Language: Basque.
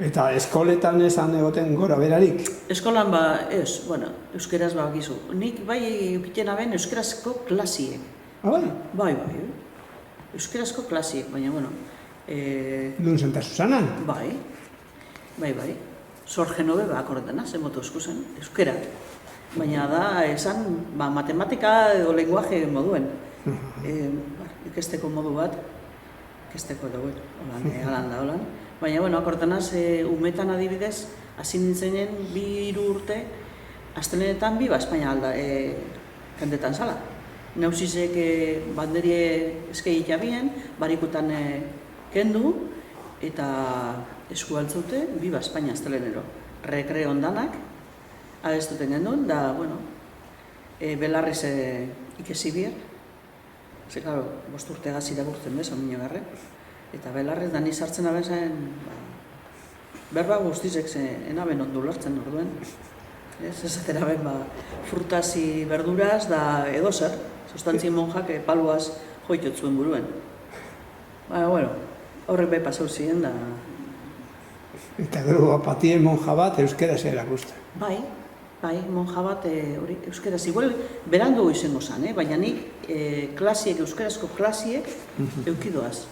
Eta eskoletan esan egoten gora berarik? Eskolan ez, bueno, euskeraz gizu. Nik bai eukiten aben euskarazko klasiek. Bai? Bai, euskarazko klasiek, baina, bueno... Nun Santa Susanan? Bai. Sor Genobe akorretena, zen motu eskuzen, euskera. Baina da, esan, matematika edo lenguaje moduen. Ikesteko modu bat, ikesteko edo, holan. Baina, bueno, akortenaz, umetan adibidez, hasi nintzenen 2 urte, astelenetan Espainia kendetan zala. Nausizek banderie eskei jabien, barikutan kendu, eta esku altzaute, Espainia astelenero. Rekre ondanak, abestuten gendun, da, bueno, belarriz ikesi bier. Ze, claro, 5 urte gazi irakurtzen bez, omino garre. Eta belarrez, da ni sartzen aben zen, berba guztizek enaben ondu lortzen orduen. Ez atera ben, frutasi berduraz, da edo zer, sustantzien monjak paluaz joitot zuen buruen. Baina, bueno, horrek bai pasau ziren, da... Eta gero apatien monja bat euskeraz erakusten. Bai, monja bat euskeraz. Igual, berandu izango zen, baina nik euskarazko klasiek eukidoaz.